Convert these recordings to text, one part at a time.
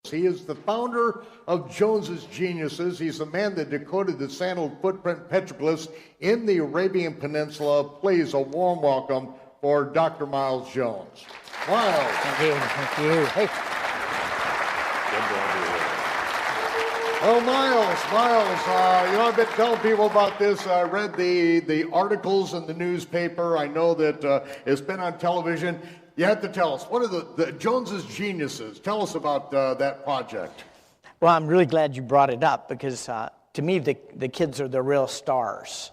He is the founder of Jones's Geniuses. He's the man that decoded the sandaled footprint petroglyphs in the Arabian Peninsula. Please, a warm welcome for Dr. Miles Jones. Miles. Thank you. Thank you. Hey. Oh, Miles, I've been telling people about this. I read the articles in the newspaper. I know that it's been on television. You have to tell us, what are the Jones's Geniuses? Tell us about that project. Well, I'm really glad you brought it up because to me, the kids are the real stars.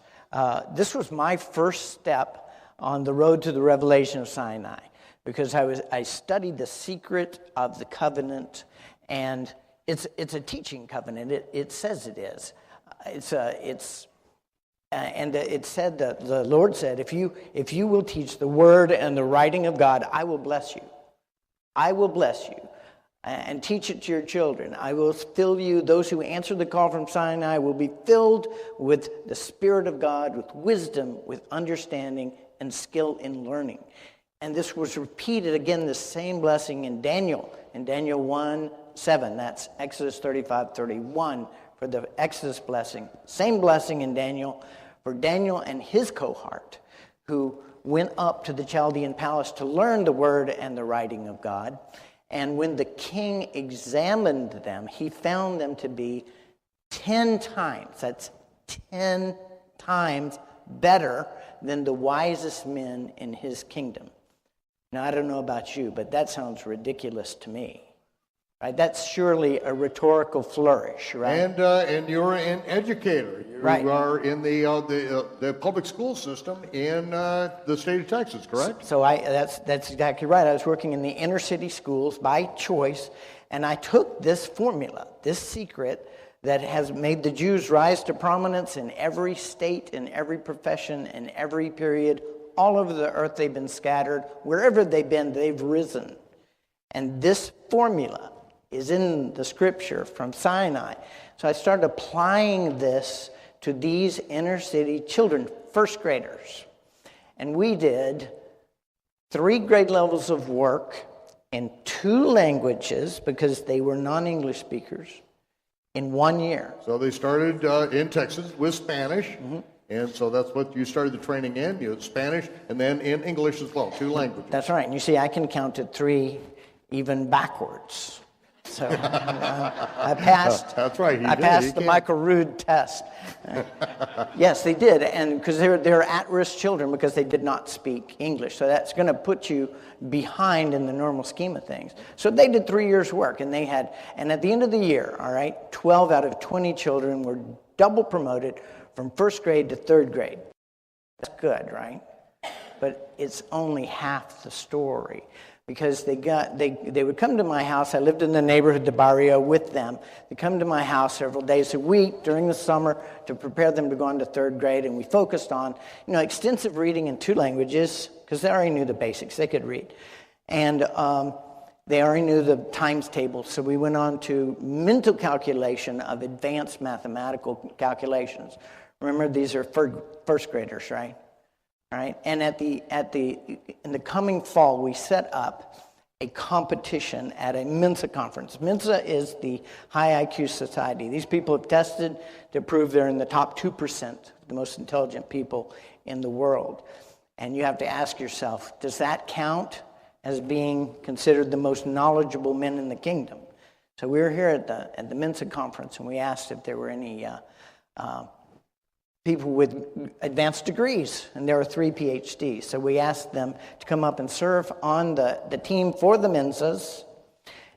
This was my first step on the road to the revelation of Sinai because I studied the secret of the covenant, and it's a teaching covenant. It says it is. And it said that the Lord said, if you will teach the word and the writing of God, I will bless you. I will bless you. And teach it to your children. I will fill you. Those who answer the call from Sinai will be filled with the Spirit of God, with wisdom, with understanding, and skill in learning. And this was repeated again, the same blessing in Daniel 1:7. That's Exodus 35:31 for the Exodus blessing. Same blessing in Daniel for Daniel and his cohort who went up to the Chaldean palace to learn the word and the writing of God. And when the king examined them, he found them to be 10 times, that's 10 times better than the wisest men in his kingdom. Now, I don't know about you, but that sounds ridiculous to me. Right? That's surely a rhetorical flourish, right? And you're an educator. You right. are in the public school system in the state of Texas, correct? So that's exactly right. I was working in the inner city schools by choice, and I took this formula, this secret that has made the Jews rise to prominence in every state, in every profession, in every period. All over the earth they've been scattered. Wherever they've been, they've risen. And this formula is in the scripture from Sinai. So I started applying this to these inner city children, first graders. And we did 3 grade levels of work in 2 languages because they were non-English speakers in 1 year. So they started in Texas with Spanish. Mm-hmm. And so that's what you started the training in. You had Spanish and then in English as well, 2 languages. That's right. And you see, I can count to 3 even backwards. So I passed. That's right. I passed the Michael Rood test. Yes, they did, and because they're at-risk children because they did not speak English. So that's going to put you behind in the normal scheme of things. So they did 3 years' work, and at the end of the year, all right, 12 out of 20 children were double promoted from first grade to third grade. That's good, right? But it's only half the story. Because they would come to my house. I lived in the neighborhood, the barrio, with them. They come to my house several days a week during the summer to prepare them to go on to third grade. And we focused on, extensive reading in 2 languages because they already knew the basics. They could read. And they already knew the times table. So we went on to mental calculation of advanced mathematical calculations. Remember, these are first graders, right? Right, and in the coming fall, we set up a competition at a MENSA conference. MENSA is the high IQ society. These people have tested to prove they're in the top 2%, the most intelligent people in the world. And you have to ask yourself, does that count as being considered the most knowledgeable men in the kingdom? So we were here at the MENSA conference, and we asked if there were any people with advanced degrees, and there were 3 PhDs. So we asked them to come up and serve on the team for the MENSAs,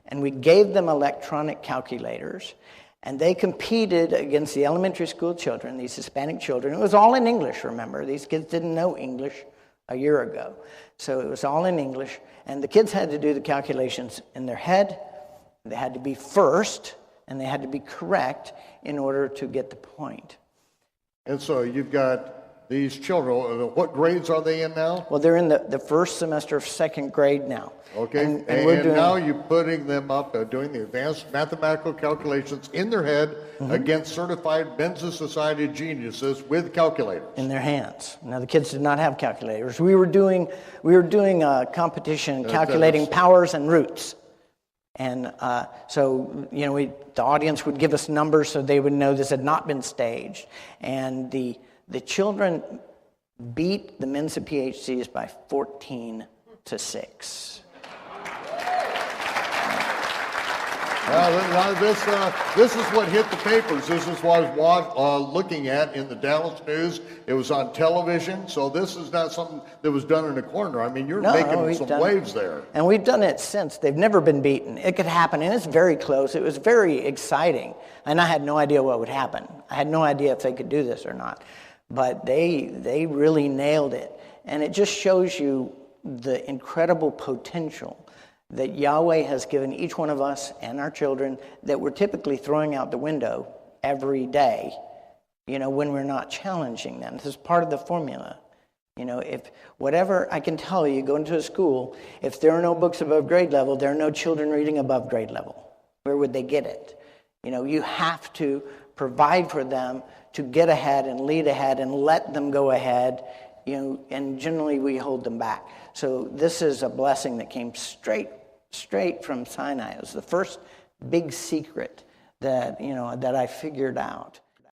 and we gave them electronic calculators, and they competed against the elementary school children, these Hispanic children. It was all in English, remember. These kids didn't know English a year ago. So it was all in English, and the kids had to do the calculations in their head. They had to be first, and they had to be correct in order to get the point. And so you've got these children. What grades are they in now? Well, they're in the first semester of second grade now. Okay. And now you're putting them up doing the advanced mathematical calculations in their head against certified MENSA Society geniuses with calculators. In their hands. Now, the kids did not have calculators. We were doing a competition calculating powers and roots. And so, the audience would give us numbers so they would know this had not been staged. And the children beat the MENSA PhDs by 14-6. This is what hit the papers. This is what I was looking at in the Dallas News. It was on television, so this is not something that was done in a corner. I mean, you're making some waves there. And we've done it since. They've never been beaten. It could happen, and it's very close. It was very exciting, and I had no idea what would happen. I had no idea if they could do this or not. But they really nailed it. And it just shows you the incredible potential that Yahweh has given each one of us and our children that we're typically throwing out the window every day, when we're not challenging them. This is part of the formula. If whatever I can tell you, go into a school, if there are no books above grade level, there are no children reading above grade level. Where would they get it? You have to provide for them to get ahead and lead ahead and let them go ahead, and generally we hold them back. So this is a blessing that came straight from Sinai. It was the first big secret that I figured out.